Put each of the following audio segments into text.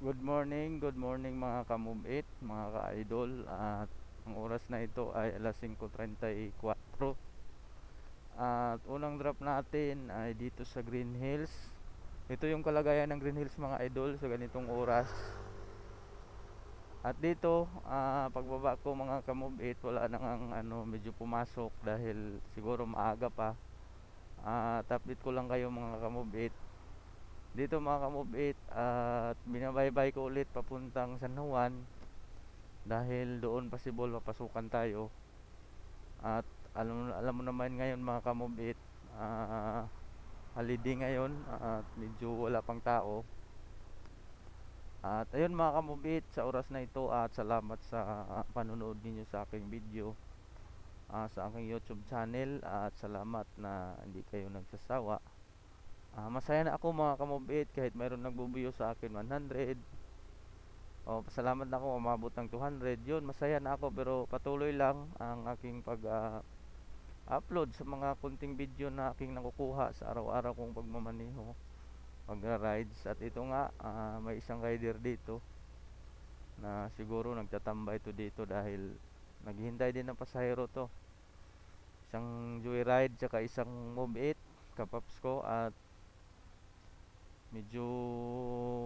Good morning mga ka-move it, mga ka-idol. At ang oras na ito ay alas 5:34. At unang drop natin ay dito sa Green Hills. Ito yung kalagayan ng Green Hills mga idol sa ganitong oras. At dito, pagbaba ko mga ka-move it, wala nang medyo pumasok dahil siguro maaga pa. Update ko lang kayo mga ka-move it. Dito mga ka-move it, at binabaybay ko ulit papuntang San Juan dahil doon possible mapasukan tayo. At alam mo naman ngayon mga ka-move it, holiday ngayon at medyo wala pang tao. At ayun mga ka-move it, sa oras na ito at salamat sa panonood ninyo sa aking video, sa aking YouTube channel, at salamat na hindi kayo nagsasawa. Masaya na ako mga ka-move it kahit mayroon nagbubuyo sa akin 100. Pasalamat na ako umabot ng 200. Yun, masaya na ako, pero patuloy lang ang aking upload sa mga kunting video na aking nakukuha sa araw-araw kong pagmamaneho, pag-rides. At ito nga, may isang rider dito na siguro nagtatambay to dito dahil naghihintay din ng pasahero to. Isang joyride tsaka isang move it, kapaps ko. At medyo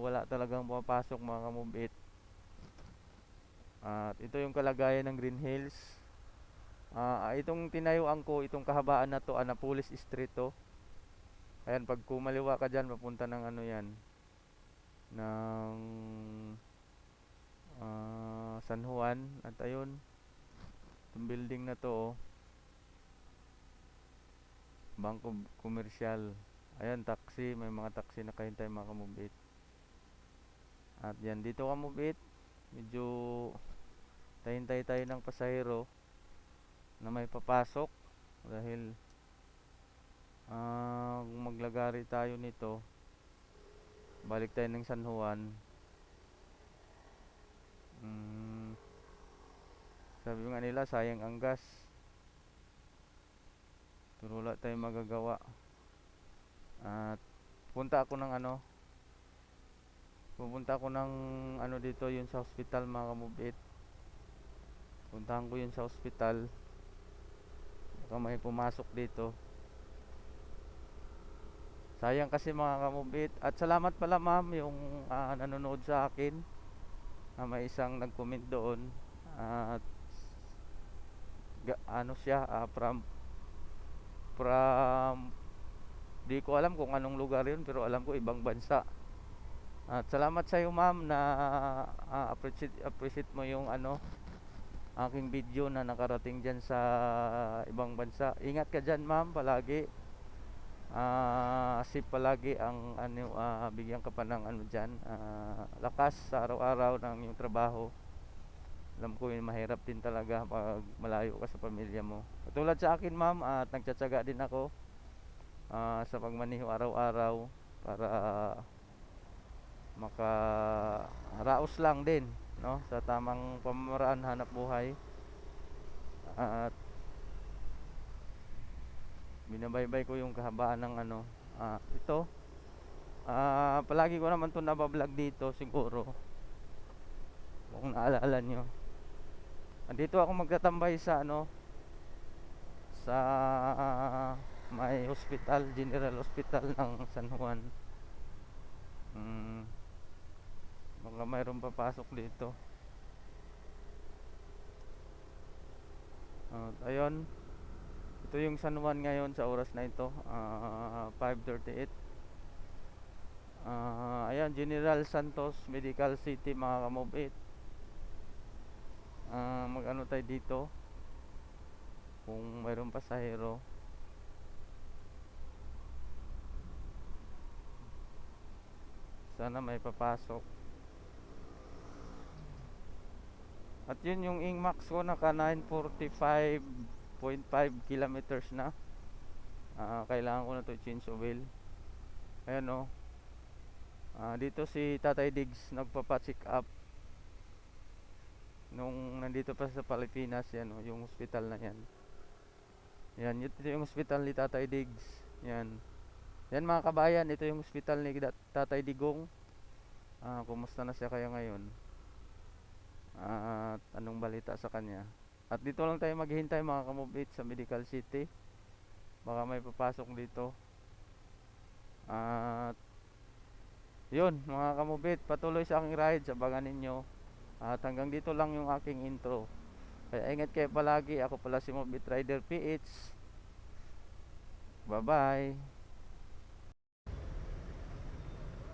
wala talagang pumapasok mga ka-move it. At ito yung kalagayan ng Green Hills. Itong tinayuan ko, itong kahabaan na to, Anapolis Street to. Ayan, pag kumaliwa ka dyan, papunta ng ano yan, ng San Juan. At ayun, itong building na to, bangko komersyal. Ayan, taxi, may mga taxi na kahintay mga ka-move it. At yan, dito ka-move it, medyo tahintay tayo ng pasahero na may papasok dahil kung maglagari tayo nito, balik tayo ng San Juan. Sabi nga nila sayang ang gas, pero wala tayong magagawa. At pupunta ako ng dito, yun sa hospital mga ka-move it. Puntahan ko yun sa hospital, baka may pumasok dito. Sayang kasi mga ka-move it. At salamat pala ma'am yung nanonood sa akin. May isang nag-comment doon. At siya, from di ko alam kung anong lugar yun, pero alam ko ibang bansa. At salamat sa iyo ma'am na appreciate mo yung aking video na nakarating dyan sa ibang bansa. Ingat ka dyan ma'am palagi. Safe palagi ang bigyan ka pa ng dyan, lakas sa araw-araw ng iyong trabaho. Alam ko yun, mahirap din talaga pag malayo ka sa pamilya mo. Katulad sa akin ma'am, at nagtsatsaga din ako sa pagmaneho araw-araw para makaraos lang din, no, sa tamang pamamaraan hanap buhay. At binabaybay ko yung kahabaan ng ito. Palagi ko naman to nabablog dito siguro kung naalala nyo. Andito ako magtatambay sa sa may hospital, General Hospital ng San Juan. Baka mayroong papasok dito. Ayun, ito yung San Juan ngayon sa oras na ito, 5:38. Ayan, General Santos Medical City mga ka-move it. Mag-ano tayo dito kung mayroong pasahero. Sana may papasok. At yun yung ingmax ko, naka 945.5 kilometers na. Kailangan ko na to change oil. Ayan o. Dito si Tatay Diggs nagpapa-check up nung nandito pa sa Pilipinas. Yan o, yung hospital na yan. Yan, ito yung hospital ni Tatay Diggs. Yan. Yan mga kabayan, ito yung hospital ni Tatay Digong. Kumusta na siya kaya ngayon? At anong balita sa kanya? At dito lang tayo maghihintay mga ka-move it sa Medical City. Baka may papasok dito. At yun mga ka-move it, patuloy sa aking ride, abangan ninyo. At hanggang dito lang yung aking intro. Kaya ingat kayo palagi. Ako pala si Move It Rider PH. Bye bye.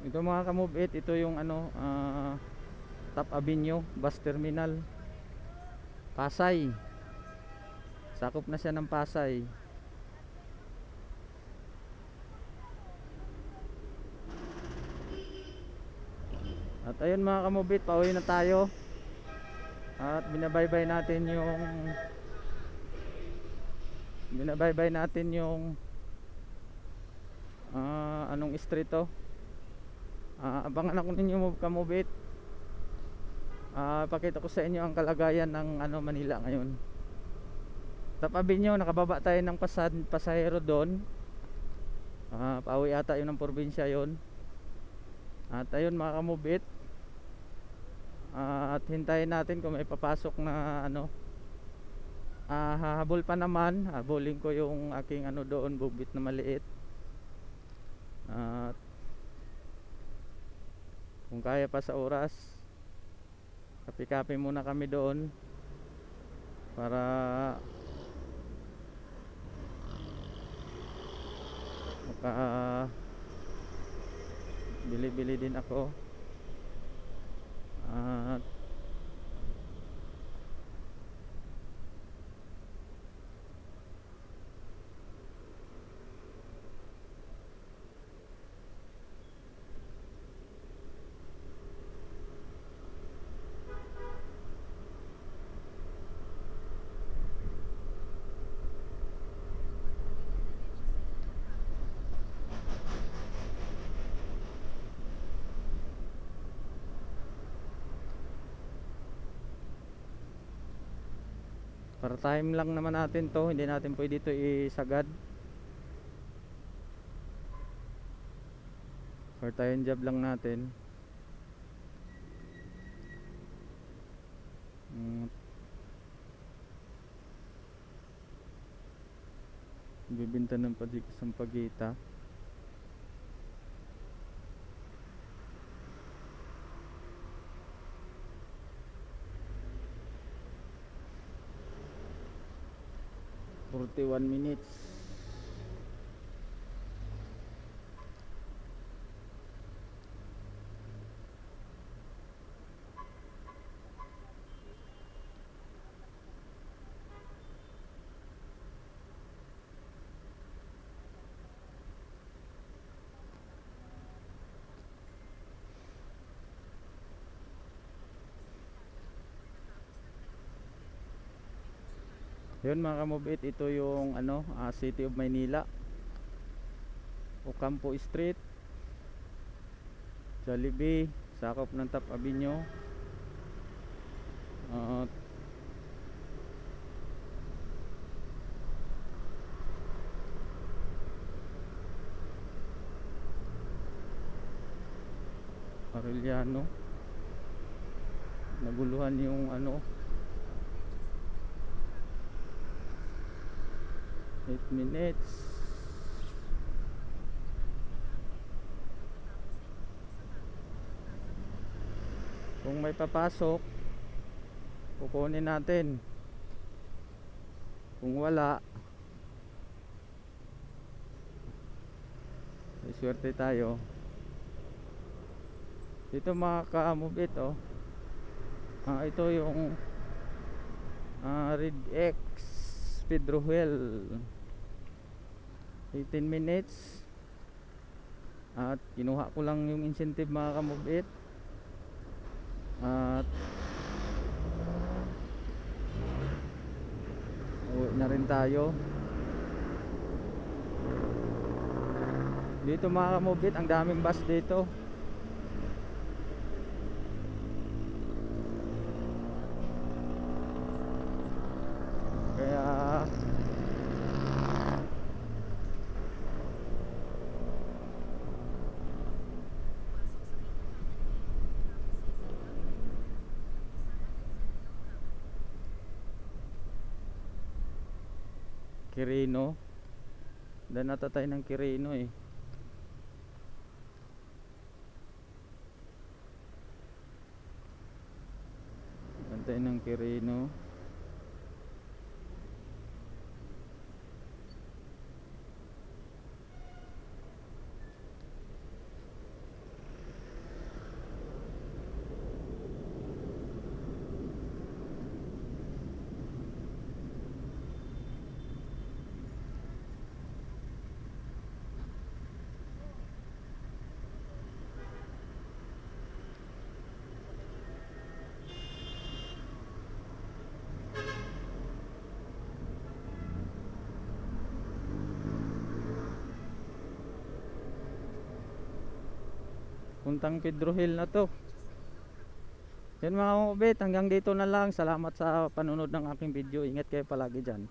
Ito mga ka-move it, ito yung Top Avenue Bus Terminal, Pasay. Sakop na siya ng Pasay. At ayun mga ka-move it, pauwi na tayo. At binabaybay natin yung anong street to. Abangan ako ninyo ka-move it. Pakita ko sa inyo ang kalagayan ng Manila ngayon. Top Avenue, nakababa tayo ng pasahero doon. Pauwi ata yun ng probinsya yun. At ayun mga ka-move it, at hintayin natin kung may papasok na hahabol pa naman. Habulin ko yung aking doon, bubit na maliit. At kung kaya pa sa oras, kapi-kapi muna kami doon para maka bili-bili din ako. At para time lang naman natin to, hindi natin pwede ito isagad. Part time job lang natin. Bibinta ng Sampaguita. "41 minutes." Yun mga ka-move it, ito yung City of Maynila, Ocampo Street, Jollibee, sakop ng Top Avenue. Arellano, naguluhan yung 8 minutes. Kung may papasok, kukunin natin. Kung wala, may swerte tayo. Dito mga ka-move it, ito yung Red X Pedro Hill, 18 minutes. At kinuha ko lang yung incentive mga ka-move it. At uwi na rin tayo. Dito mga ka-move it, ang daming bus dito. Kaya Quirino. Dahil natatay ng Quirino eh. Natatay ng Quirino. Puntang Pedro Hill na to. Yan mga kabit, hanggang dito na lang. Salamat sa panunod ng aking video. Ingat kayo palagi dyan.